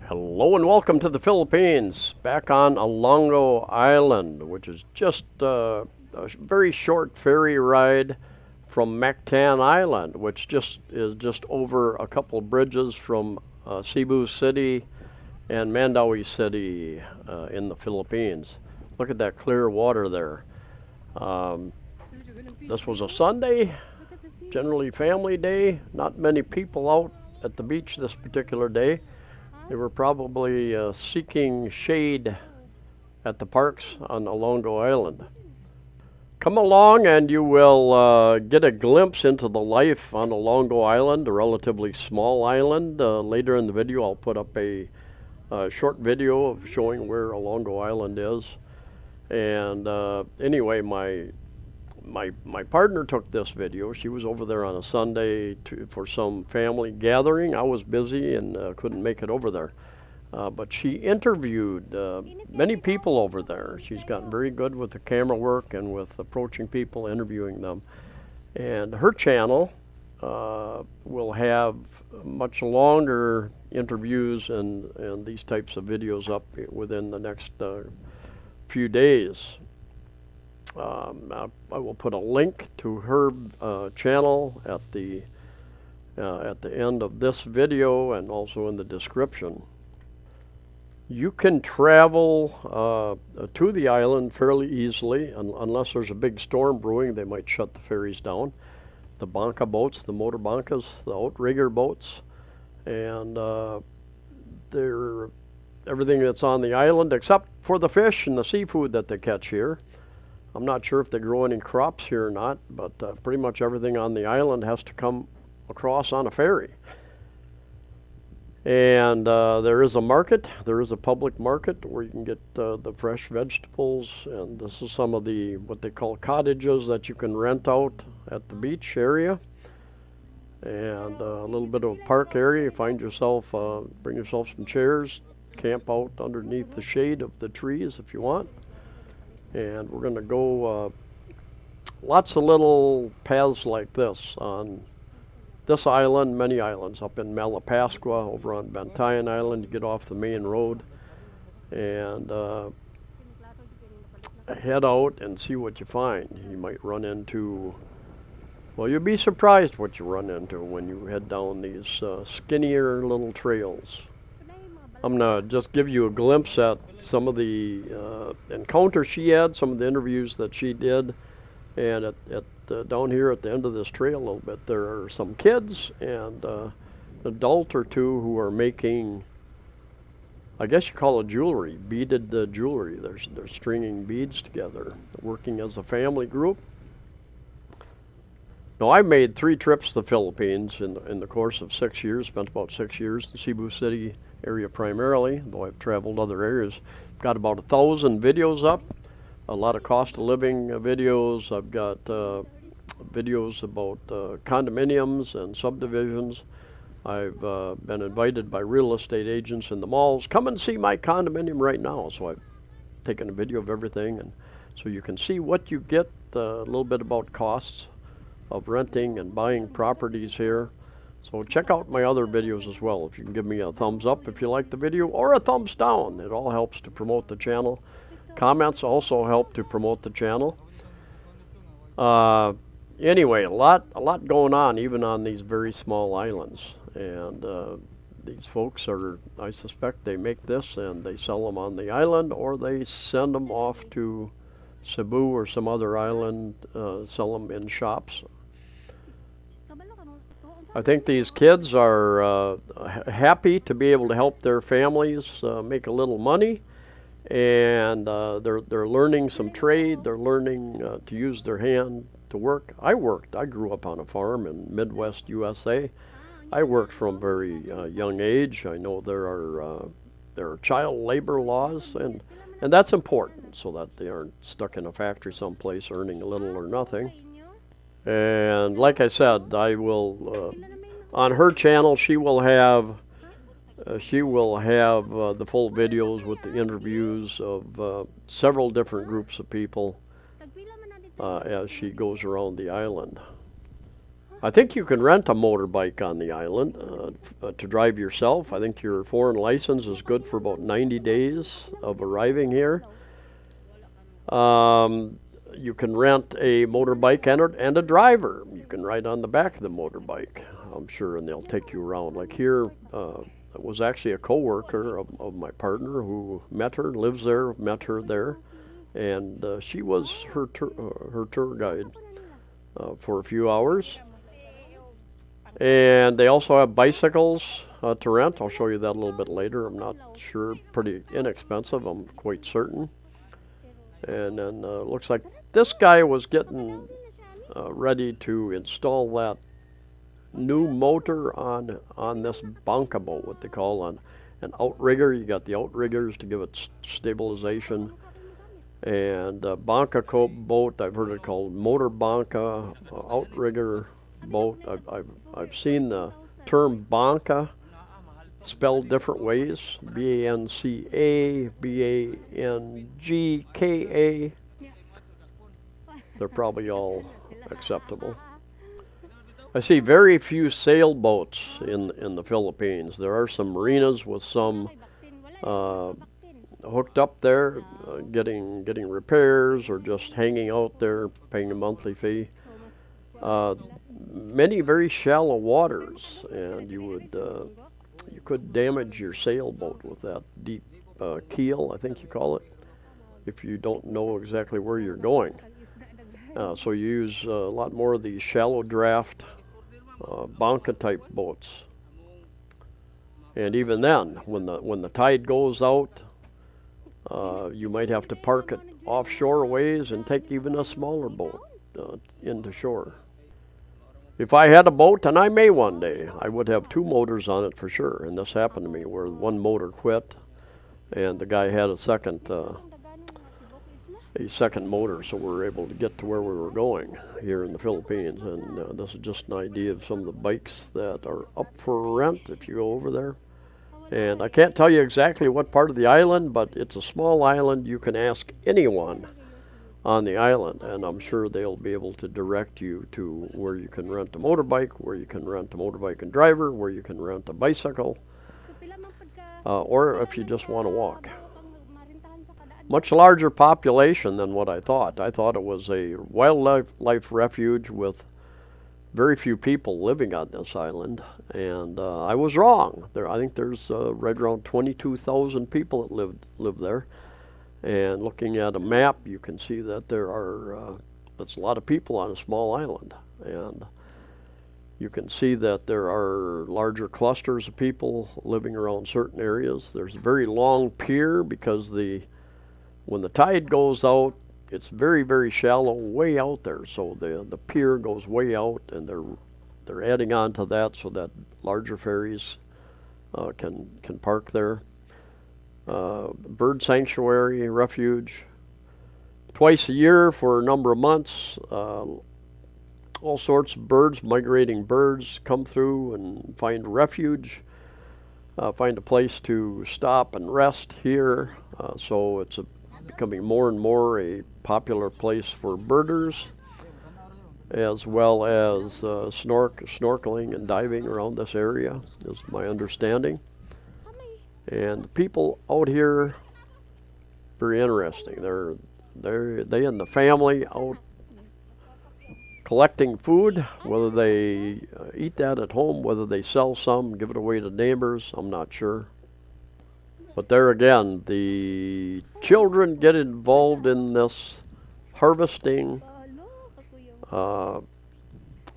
Hello and welcome to the Philippines, back on Olango Island, which is just a very short ferry ride from Mactan Island, which is just over a couple of bridges from Cebu City and Mandaue City in the Philippines. Look at that clear water there. This was a Sunday, generally family day. Not many people out at the beach this particular day. They were probably seeking shade at the parks on Longo Island. Come along and you will get a glimpse into the life on Olango Island, a relatively small island. Later in the video I'll put up a short video of showing where Olango Island is. And anyway, my partner took this video. She was over there on a Sunday for some family gathering. I was busy and couldn't make it over there. But she interviewed many people over there. She's gotten very good with the camera work and with approaching people, interviewing them. And her channel will have much longer interviews and these types of videos up within the next few days. I will put a link to her channel at the end of this video and also in the description. You can travel to the island fairly easily, unless there's a big storm brewing. They might shut the ferries down. The banca boats, the motorbankas, the outrigger boats, and they're everything that's on the island except for the fish and the seafood that they catch here. I'm not sure if they grow any crops here or not, but pretty much everything on the island has to come across on a ferry. And there is a market, there is a public market where you can get the fresh vegetables, and this is some of the what they call cottages that you can rent out at the beach area. And a little bit of a park area. You find yourself, bring yourself some chairs, camp out underneath the shade of the trees if you want. And we're going to go lots of little paths like this on this island, many islands. Up in Malapascua, over on Mactan Island, you get off the main road and head out and see what you find. You might run into, well, you'll be surprised what you run into when you head down these skinnier little trails. I'm going to just give you a glimpse at some of the encounters she had, some of the interviews that she did. And down here at the end of this trail a little bit, there are some kids and an adult or two who are making, I guess you call it jewelry, beaded jewelry. They're stringing beads together, working as a family group. Now, I made 3 trips to the Philippines in the course of 6 years, spent about 6 years in Cebu City area primarily, though I've traveled other areas. Got about 1,000 videos up, a lot of cost of living videos. I've got videos about condominiums and subdivisions. I've been invited by real estate agents in the malls, come and see my condominium right now. So I've taken a video of everything, and so you can see what you get, a little bit about costs of renting and buying properties here. So check out my other videos as well. If you can give me a thumbs up if you like the video, or a thumbs down. It all helps to promote the channel. Comments also help to promote the channel. Anyway, a lot going on even on these very small islands. And these folks are, I suspect they make this and they sell them on the island, or they send them off to Cebu or some other island, sell them in shops. I think these kids are happy to be able to help their families make a little money, and they're learning some trade. They're learning to use their hand to work. I grew up on a farm in Midwest USA. I worked from a very young age. I know there are child labor laws, and that's important so that they aren't stuck in a factory someplace earning little or nothing. And like I said, I will on her channel she will have the full videos with the interviews of several different groups of people as she goes around the island. I think you can rent a motorbike on the island to drive yourself. I think your foreign license is good for about 90 days of arriving here. Um, you can rent a motorbike and a driver. You can ride on the back of the motorbike, I'm sure, and they'll take you around. Like here, it was actually a coworker of my partner who met her, lives there, met her there, and she was her tour guide for a few hours. And they also have bicycles to rent. I'll show you that a little bit later. I'm not sure. Pretty inexpensive, I'm quite certain. And then looks like this guy was getting ready to install that new motor on this banca boat, what they call an outrigger. You got the outriggers to give it stabilization. And banca boat, I've heard it called motor banca, outrigger boat. I've seen the term banca spelled different ways: B-A-N-C-A, B-A-N-G-K-A. They're probably all acceptable. I see very few sailboats in the Philippines. There are some marinas with some hooked up there, getting repairs or just hanging out there, paying a monthly fee. Many very shallow waters, and you could damage your sailboat with that deep keel, I think you call it, if you don't know exactly where you're going. So you use a lot more of these shallow draft banca type boats. And even then, when the tide goes out, you might have to park it offshore ways and take even a smaller boat into shore. If I had a boat, and I may one day, I would have two motors on it for sure. And this happened to me where one motor quit, and the guy had a second motor, so we were able to get to where we were going here in the Philippines. And this is just an idea of some of the bikes that are up for rent if you go over there. And I can't tell you exactly what part of the island, but it's a small island. You can ask anyone on the island, and I'm sure they'll be able to direct you to where you can rent a motorbike, where you can rent a motorbike and driver, where you can rent a bicycle, or if you just want to walk. Much larger population than what I thought. I thought it was a wildlife refuge with very few people living on this island, and I was wrong. I think there's right around 22,000 people that live there. And looking at a map, you can see that that's a lot of people on a small island. And you can see that there are larger clusters of people living around certain areas. There's a very long pier because when the tide goes out, it's very, very shallow, way out there. So the pier goes way out, and they're adding on to that so that larger ferries can park there. Bird sanctuary, refuge. Twice a year for a number of months, all sorts of birds, migrating birds, come through and find refuge, find a place to stop and rest here. So it's becoming more and more a popular place for birders, as well as snorkeling and diving around this area, is my understanding. And the people out here, very interesting. They and the family out collecting food, whether they eat that at home, whether they sell some, give it away to neighbors, I'm not sure. But there again, the children get involved in this harvesting,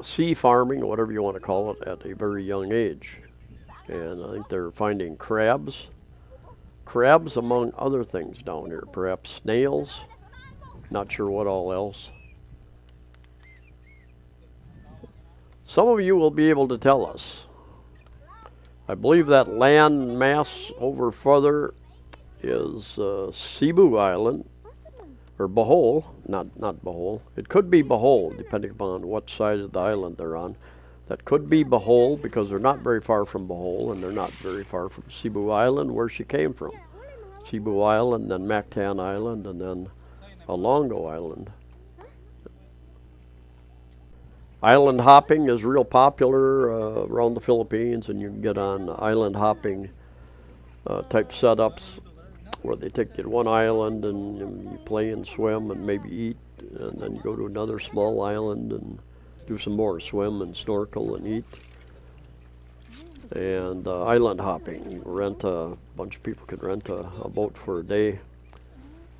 sea farming, whatever you want to call it, at a very young age. And I think they're finding crabs among other things down here, perhaps snails, not sure what all else. Some of you will be able to tell us. I believe that land mass over further is Cebu Island, or Bohol, not Bohol. It could be Bohol, depending upon what side of the island they're on. That could be Bohol, because they're not very far from Bohol, and they're not very far from Cebu Island, where she came from. Cebu Island, then Mactan Island, and then Olango Island. Island hopping is real popular around the Philippines, and you can get on island hopping type setups where they take you to one island and you play and swim and maybe eat, and then you go to another small island and do some more, swim and snorkel and eat. And island hopping, you rent a bunch of people could rent a boat for a day.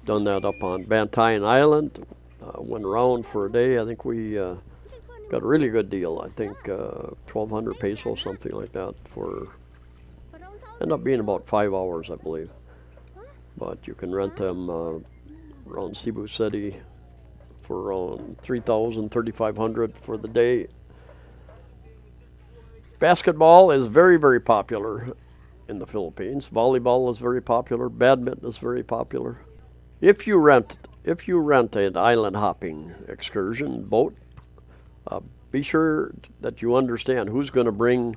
Done that up on Mactan Island. Went around for a day. I think we got a really good deal. I think 1,200 pesos, something like that, for ended up being about 5 hours, I believe. But you can rent them around Cebu City for around 3,000, 3,500 for the day. Basketball is very, very popular in the Philippines. Volleyball is very popular. Badminton is very popular. If you rent an island hopping excursion boat, be sure that you understand who's going to bring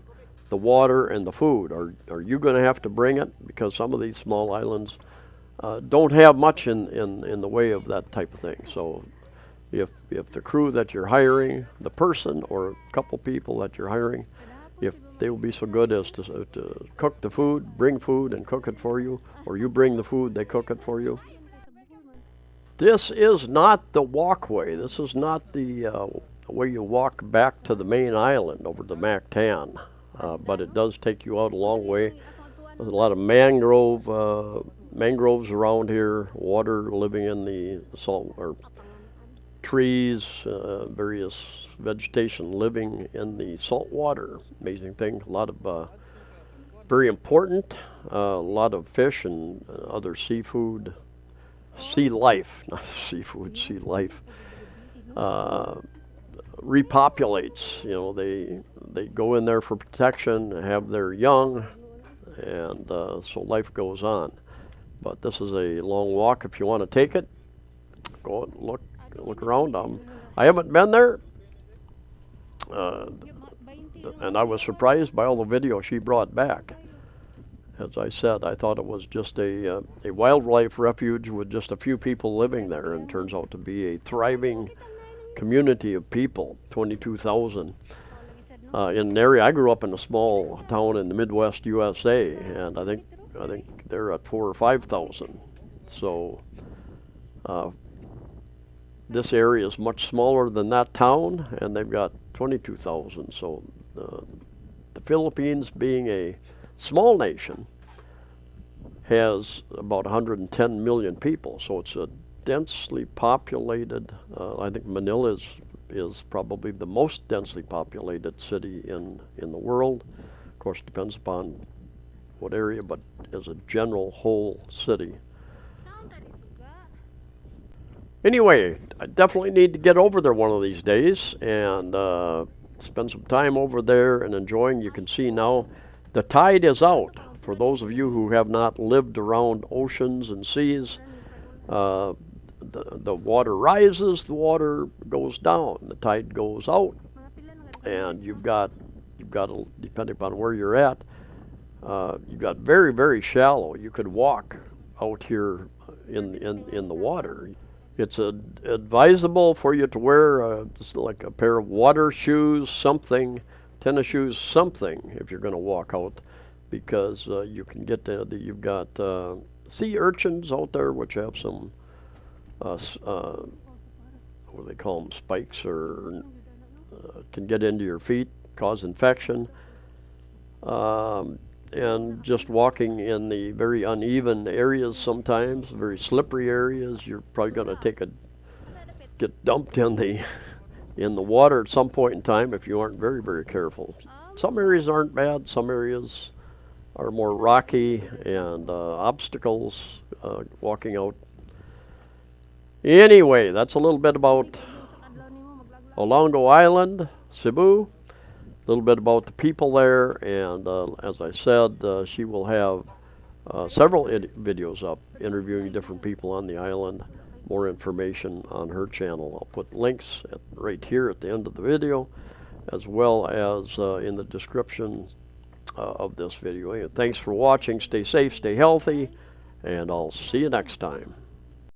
the water and the food. Are you going to have to bring it? Because some of these small islands don't have much in the way of that type of thing. So if the crew that you're hiring, the person or a couple people that you're hiring, if they will be so good as to cook the food, bring food and cook it for you, or you bring the food, they cook it for you. This is not the walkway. This is not the way you walk back to the main island over the Mactan, but it does take you out a long way. There's a lot of mangroves around here, water living in the salt, or trees, various vegetation living in the salt water. Amazing thing. A lot of very important, a lot of fish and other seafood, sea life, not seafood, sea life. Repopulates. You know, they go in there for protection, have their young, and so life goes on. But this is a long walk. If you want to take it, go and look around. I haven't been there, and I was surprised by all the video she brought back. As I said, I thought it was just a wildlife refuge with just a few people living there, and turns out to be a thriving community of people, 22,000. In an area, I grew up in a small town in the Midwest USA, and I think they're at 4,000 or 5,000. So this area is much smaller than that town, and they've got 22,000. So the Philippines, being a small nation, has about 110 million people. So it's a densely populated. I think Manila is probably the most densely populated city in the world. Of course, depends upon what area, but as a general whole city. Anyway, I definitely need to get over there one of these days and spend some time over there and enjoying. You can see now the tide is out. For those of you who have not lived around oceans and seas, the water rises, the water goes down, the tide goes out, and you've got depending upon where you're at, you've got very, very shallow. You could walk out here in the water. It's advisable for you to wear just like a pair of water shoes, something, tennis shoes, something, if you're going to walk out, because you can get you've got sea urchins out there, which have some what do they call them, spikes, or can get into your feet, cause infection. And just walking in the very uneven areas, sometimes very slippery areas, you're probably going to get dumped in the water at some point in time if you aren't very, very careful. Some areas aren't bad. Some areas are more rocky and obstacles walking out. Anyway, that's a little bit about Olango Island, Cebu. A little bit about the people there, and as I said, she will have several videos up interviewing different people on the island. More information on her channel. I'll put links right here at the end of the video, as well as in the description of this video. And thanks for watching. Stay safe, stay healthy, and I'll see you next time.